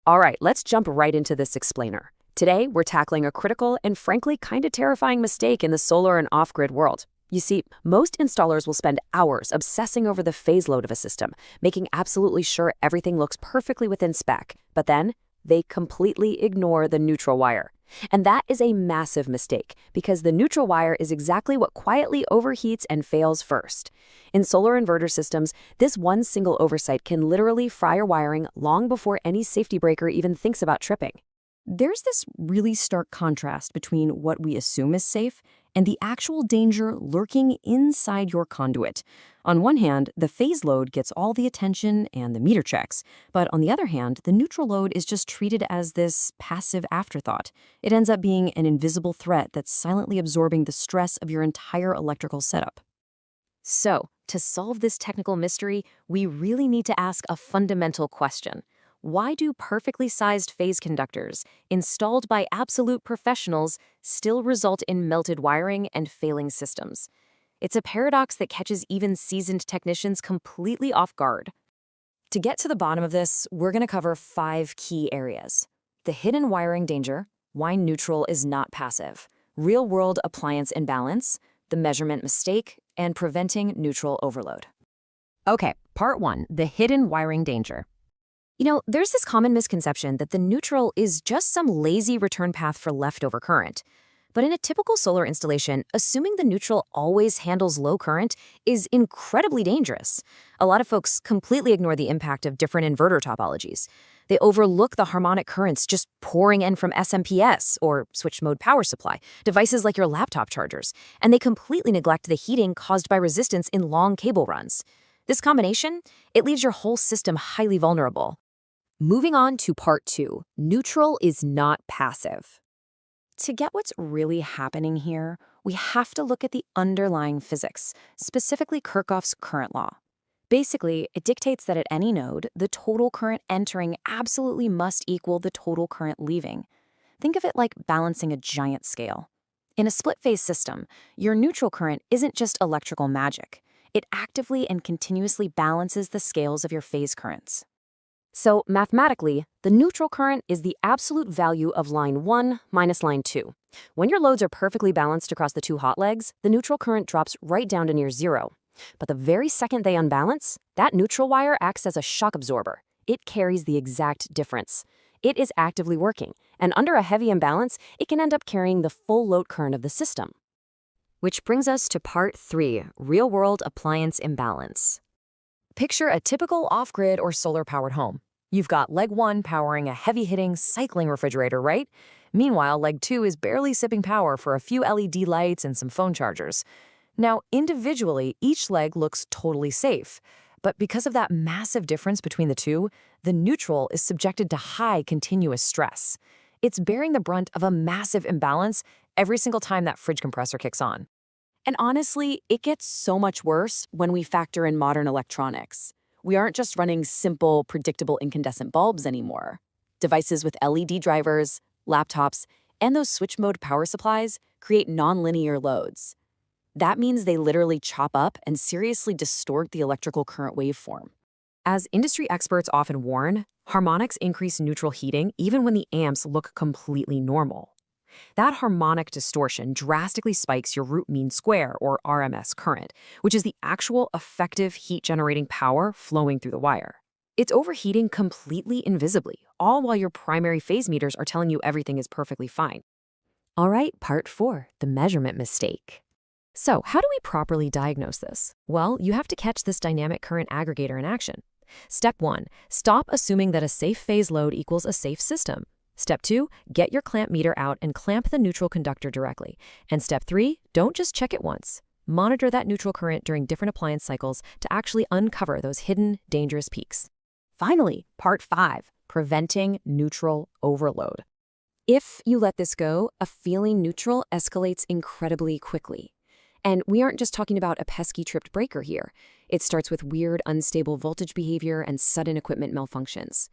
All right, let's jump right into this explainer. Today, we're tackling a critical and frankly kind of terrifying mistake in the solar and off-grid world. You see, most installers will spend hours obsessing over the phase load of a system, making absolutely sure everything looks perfectly within spec. But then, they completely ignore the neutral wire. And that is a massive mistake, because the neutral wire is exactly what quietly overheats and fails first. In solar inverter systems, this one single oversight can literally fry your wiring long before any safety breaker even thinks about tripping. There's this really stark contrast between what we assume is safe and the actual danger lurking inside your conduit. On one hand, the phase load gets all the attention and the meter checks, but on the other hand, the neutral load is just treated as this passive afterthought. It ends up being an invisible threat that's silently absorbing the stress of your entire electrical setup. So, to solve this technical mystery, we really need to ask a fundamental question. Why do perfectly sized phase conductors, installed by absolute professionals, still result in melted wiring and failing systems? It's a paradox that catches even seasoned technicians completely off guard. To get to the bottom of this, we're going to cover 5 key areas: the hidden wiring danger, why neutral is not passive, real-world appliance imbalance, the measurement mistake, and preventing neutral overload. Okay, part 1, the hidden wiring danger. There's this common misconception that the neutral is just some lazy return path for leftover current. But in a typical solar installation, assuming the neutral always handles low current is incredibly dangerous. A lot of folks completely ignore the impact of different inverter topologies. They overlook the harmonic currents just pouring in from SMPS, or switch mode power supply, devices like your laptop chargers, and they completely neglect the heating caused by resistance in long cable runs. This combination, it leaves your whole system highly vulnerable. Moving on to part 2, neutral is not passive. To get what's really happening here, we have to look at the underlying physics, specifically Kirchhoff's current law. Basically, it dictates that at any node, the total current entering absolutely must equal the total current leaving. Think of it like balancing a giant scale. In a split-phase system, your neutral current isn't just electrical magic. It actively and continuously balances the scales of your phase currents. So, mathematically, the neutral current is the absolute value of line 1 minus line 2. When your loads are perfectly balanced across the 2 hot legs, the neutral current drops right down to near 0. But the very second they unbalance, that neutral wire acts as a shock absorber. It carries the exact difference. It is actively working, and under a heavy imbalance, it can end up carrying the full load current of the system. Which brings us to part 3, real-world appliance imbalance. Picture a typical off-grid or solar-powered home. You've got leg 1 powering a heavy-hitting, cycling refrigerator, right? Meanwhile, leg 2 is barely sipping power for a few LED lights and some phone chargers. Now, individually, each leg looks totally safe. But because of that massive difference between the two, the neutral is subjected to high continuous stress. It's bearing the brunt of a massive imbalance every single time that fridge compressor kicks on. And honestly, it gets so much worse when we factor in modern electronics. We aren't just running simple, predictable incandescent bulbs anymore. Devices with LED drivers, laptops, and those switch mode power supplies create nonlinear loads. That means they literally chop up and seriously distort the electrical current waveform. As industry experts often warn, harmonics increase neutral heating even when the amps look completely normal. That harmonic distortion drastically spikes your root mean square, or RMS current, which is the actual effective heat-generating power flowing through the wire. It's overheating completely invisibly, all while your primary phase meters are telling you everything is perfectly fine. All right, part 4, the measurement mistake. So, how do we properly diagnose this? Well, you have to catch this dynamic current aggregator in action. Step 1, stop assuming that a safe phase load equals a safe system. Step 2, get your clamp meter out and clamp the neutral conductor directly. And step 3, don't just check it once. Monitor that neutral current during different appliance cycles to actually uncover those hidden, dangerous peaks. Finally, part 5, preventing neutral overload. If you let this go, a failing neutral escalates incredibly quickly. And we aren't just talking about a pesky tripped breaker here. It starts with weird, unstable voltage behavior and sudden equipment malfunctions.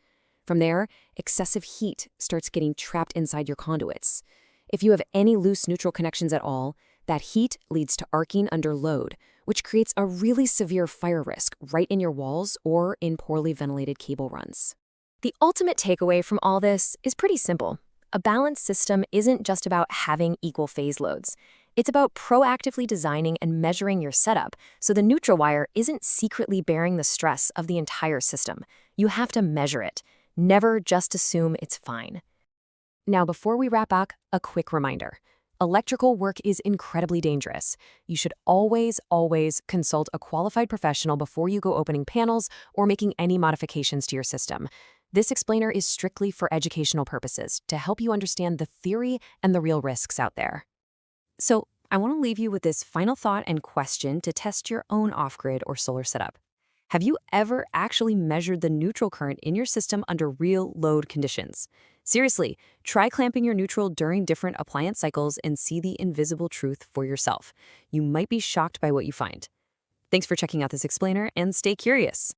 From there, excessive heat starts getting trapped inside your conduits. If you have any loose neutral connections at all, that heat leads to arcing under load, which creates a really severe fire risk right in your walls or in poorly ventilated cable runs. The ultimate takeaway from all this is pretty simple. A balanced system isn't just about having equal phase loads. It's about proactively designing and measuring your setup so the neutral wire isn't secretly bearing the stress of the entire system. You have to measure it. Never just assume it's fine. Now, before we wrap up, a quick reminder. Electrical work is incredibly dangerous. You should always consult a qualified professional before you go opening panels or making any modifications to your system. This explainer is strictly for educational purposes to help you understand the theory and the real risks out there. So, I want to leave you with this final thought and question to test your own off-grid or solar setup. Have you ever actually measured the neutral current in your system under real load conditions? Seriously, try clamping your neutral during different appliance cycles and see the invisible truth for yourself. You might be shocked by what you find. Thanks for checking out this explainer and stay curious.